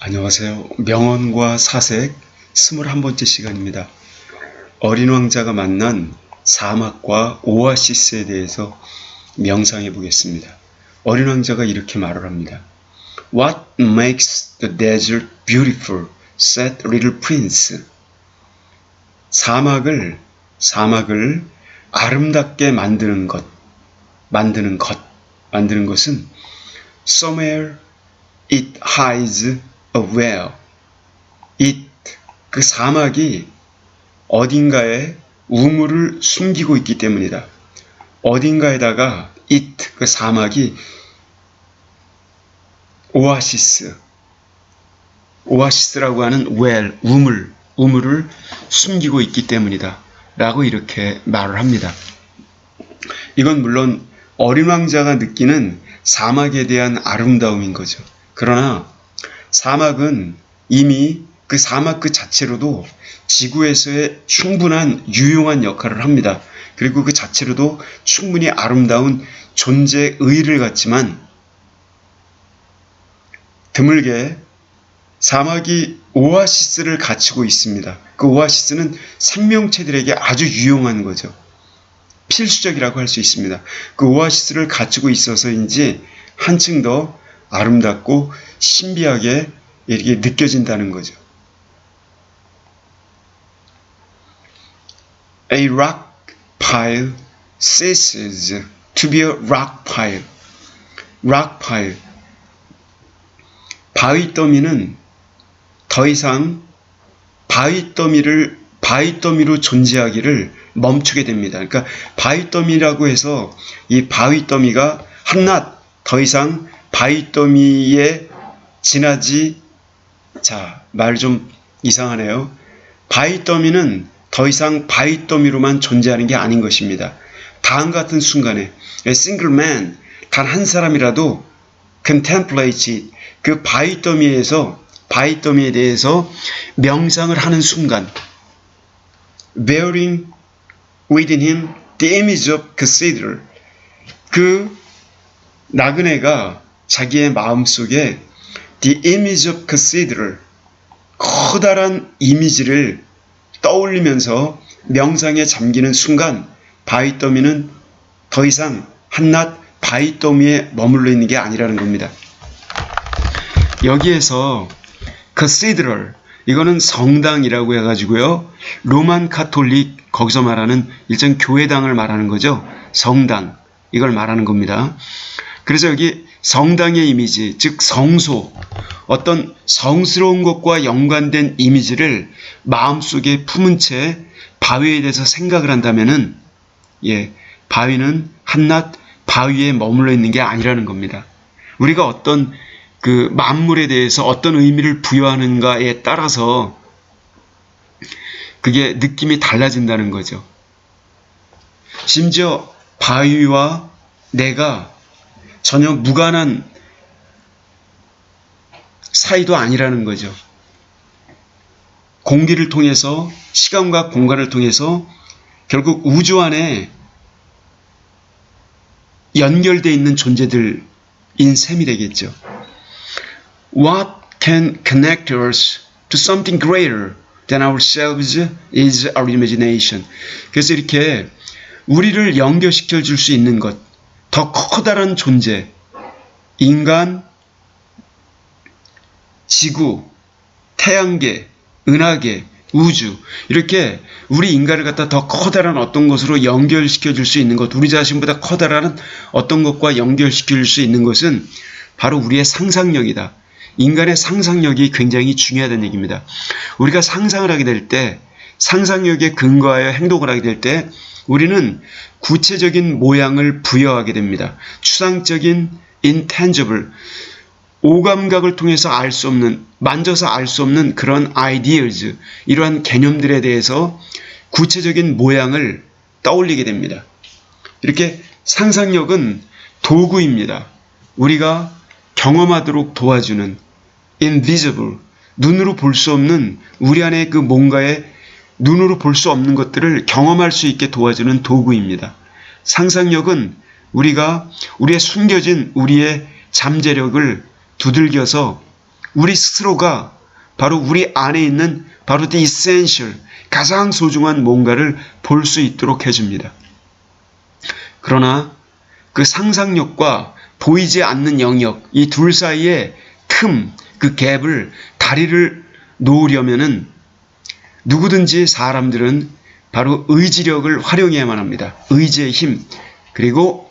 안녕하세요. 명언과 사색 21번째 시간입니다. 어린 왕자가 만난 사막과 오아시스에 대해서 명상해 보겠습니다. 어린 왕자가 이렇게 말을 합니다. What makes the desert beautiful? said little prince. 사막을 아름답게 만드는 것은 somewhere it hides a well. 그 사막이 어딘가에 우물을 숨기고 있기 때문이다. 어딘가에다가 그 사막이 오아시스라고 하는 well, 우물을 숨기고 있기 때문이다. 라고 이렇게 말을 합니다. 이건 물론 어린 왕자가 느끼는 사막에 대한 아름다움인 거죠. 그러나 사막은 이미 그 사막 그 자체로도 지구에서의 충분한 유용한 역할을 합니다. 그리고 그 자체로도 충분히 아름다운 존재 의의를 갖지만 드물게 사막이 오아시스를 갖추고 있습니다. 그 오아시스는 생명체들에게 아주 유용한 거죠. 필수적이라고 할 수 있습니다. 그 오아시스를 갖추고 있어서인지 한층 더 아름답고 신비하게 이렇게 느껴진다는 거죠. A rock pile ceases to be a rock pile. rock pile. 바위더미는 더 이상 바위더미로 존재하기를 멈추게 됩니다. 그러니까 바위더미라고 해서 이 바위더미가 한낱 더 이상 바위더미에 말 좀 이상하네요. 바위더미는 더 이상 바위더미로만 존재하는 게 아닌 것입니다. 다음 같은 순간에 A single man, 단 한 사람이라도 contemplate 그 바위더미에 대해서 명상을 하는 순간 bearing within him the image of cathedral, 그 나그네가 자기의 마음속에 the image of cathedral, 커다란 이미지를 떠올리면서 명상에 잠기는 순간 바위더미는 더 이상 한낱 바위더미에 머물러 있는 게 아니라는 겁니다. 여기에서 cathedral, 이거는 성당이라고 해가지고요. 로만 카톨릭, 거기서 말하는 일종 교회당을 말하는 거죠. 성당, 이걸 말하는 겁니다. 그래서 여기 성당의 이미지, 즉 성소, 어떤 성스러운 것과 연관된 이미지를 마음속에 품은 채 바위에 대해서 생각을 한다면은, 바위는 한낱 바위에 머물러 있는 게 아니라는 겁니다. 우리가 어떤 그 만물에 대해서 어떤 의미를 부여하는가에 따라서 그게 느낌이 달라진다는 거죠. 심지어 바위와 내가 전혀 무관한 사이도 아니라는 거죠. 공기를 통해서, 시간과 공간을 통해서 결국 우주 안에 연결되어 있는 존재들인 셈이 되겠죠. What can connect us to something greater than ourselves is our imagination. 그래서 이렇게 우리를 연결시켜 줄 수 있는 것, 더 커다란 존재, 인간, 지구, 태양계, 은하계, 우주, 이렇게 우리 인간을 갖다 더 커다란 어떤 것으로 연결시켜 줄 수 있는 것, 우리 자신보다 커다란 어떤 것과 연결시켜 줄 수 있는 것은 바로 우리의 상상력이다. 인간의 상상력이 굉장히 중요하다는 얘기입니다. 우리가 상상을 하게 될 때, 상상력에 근거하여 행동을 하게 될 때 우리는 구체적인 모양을 부여하게 됩니다. 추상적인 intangible, 오감각을 통해서 알 수 없는, 만져서 알 수 없는 그런 ideas, 이러한 개념들에 대해서 구체적인 모양을 떠올리게 됩니다. 이렇게 상상력은 도구입니다. 우리가 경험하도록 도와주는 invisible, 눈으로 볼 수 없는, 우리 안에 그 뭔가에 눈으로 볼 수 없는 것들을 경험할 수 있게 도와주는 도구입니다. 상상력은 우리가 우리의 숨겨진 우리의 잠재력을 두들겨서 우리 스스로가 바로 우리 안에 있는 바로 the essential, 가장 소중한 뭔가를 볼 수 있도록 해줍니다. 그러나 그 상상력과 보이지 않는 영역, 이 둘 사이의 틈, 그 갭을, 다리를 놓으려면은 누구든지 사람들은 바로 의지력을 활용해야만 합니다. 의지의 힘. 그리고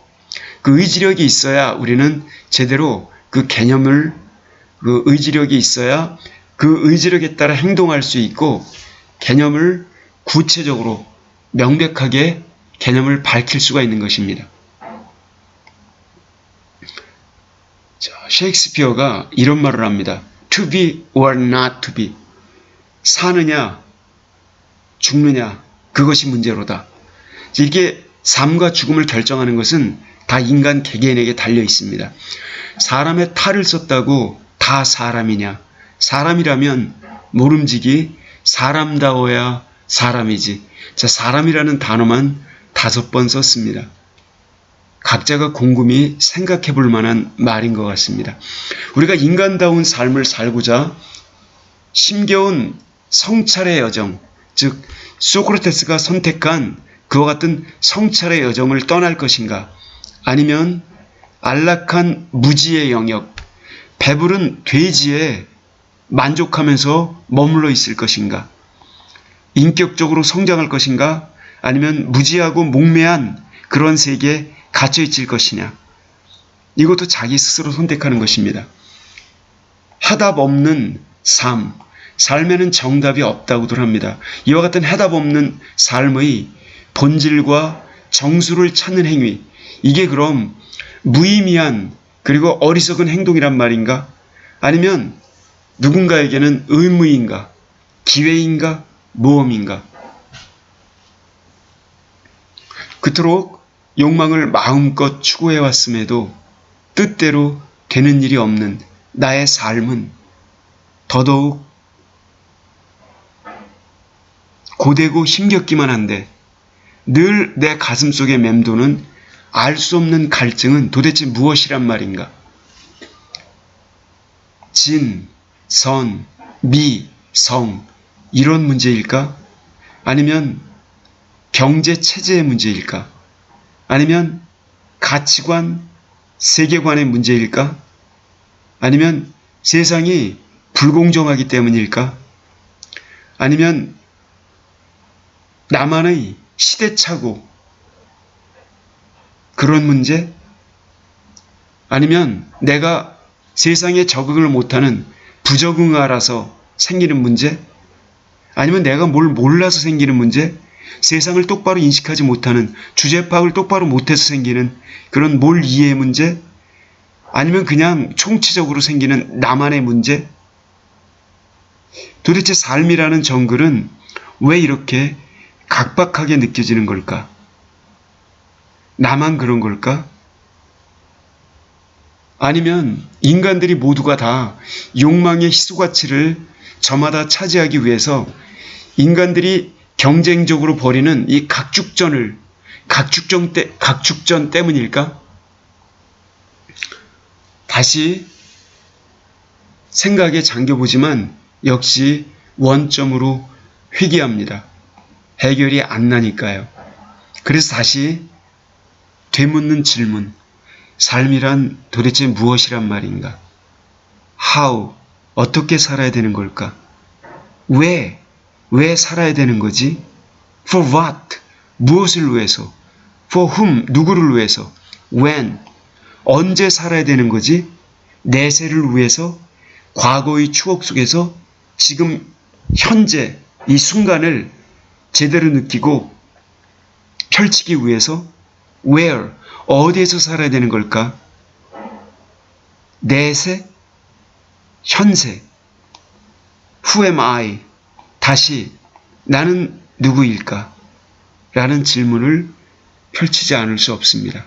그 의지력이 있어야 우리는 제대로 그 개념을, 그 의지력이 있어야 그 의지력에 따라 행동할 수 있고 개념을 구체적으로 명백하게 개념을 밝힐 수가 있는 것입니다. 자, 셰익스피어가 이런 말을 합니다. To be or not to be. 사느냐, 죽느냐, 그것이 문제로다. 이게 삶과 죽음을 결정하는 것은 다 인간 개개인에게 달려 있습니다. 사람의 탈을 썼다고 다 사람이냐? 사람이라면 모름지기 사람다워야 사람이지. 자, 사람이라는 단어만 5번 썼습니다. 각자가 곰곰이 생각해 볼 만한 말인 것 같습니다. 우리가 인간다운 삶을 살고자 힘겨운 성찰의 여정, 즉 소크라테스가 선택한 그와 같은 성찰의 여정을 떠날 것인가, 아니면 안락한 무지의 영역, 배부른 돼지에 만족하면서 머물러 있을 것인가, 인격적으로 성장할 것인가, 아니면 무지하고 목매한 그런 세계에 갇혀 있을 것이냐. 이것도 자기 스스로 선택하는 것입니다. 해답 없는 삶, 삶에는 정답이 없다고들 합니다. 이와 같은 해답 없는 삶의 본질과 정수를 찾는 행위, 이게 그럼 무의미한 그리고 어리석은 행동이란 말인가? 아니면 누군가에게는 의무인가? 기회인가? 모험인가? 그토록 욕망을 마음껏 추구해왔음에도 뜻대로 되는 일이 없는 나의 삶은 더더욱 고되고 힘겹기만 한데, 늘 내 가슴 속에 맴도는 알 수 없는 갈증은 도대체 무엇이란 말인가? 진, 선, 미, 성, 이런 문제일까? 아니면 경제 체제의 문제일까? 아니면 가치관, 세계관의 문제일까? 아니면 세상이 불공정하기 때문일까? 아니면 나만의 시대착오, 그런 문제? 아니면 내가 세상에 적응을 못하는 부적응아라서 생기는 문제? 아니면 내가 뭘 몰라서 생기는 문제? 세상을 똑바로 인식하지 못하는, 주제 파악을 똑바로 못해서 생기는 그런 뭘 이해의 문제? 아니면 그냥 총체적으로 생기는 나만의 문제? 도대체 삶이라는 정글은 왜 이렇게 각박하게 느껴지는 걸까? 나만 그런 걸까? 아니면 인간들이 모두가 다 욕망의 희소가치를 저마다 차지하기 위해서 인간들이 경쟁적으로 벌이는 이 각축전 때문일까? 다시 생각에 잠겨보지만 역시 원점으로 회귀합니다. 해결이 안 나니까요. 그래서 다시 되묻는 질문, 삶이란 도대체 무엇이란 말인가? How, 어떻게 살아야 되는 걸까? 왜 살아야 되는 거지? For what, 무엇을 위해서? For whom, 누구를 위해서? When, 언제 살아야 되는 거지? 내세를 위해서? 과거의 추억 속에서 지금 현재 이 순간을 제대로 느끼고 펼치기 위해서? Where, 어디에서 살아야 되는 걸까? 내세? 현세? Who am I? 다시 나는 누구일까? 라는 질문을 펼치지 않을 수 없습니다.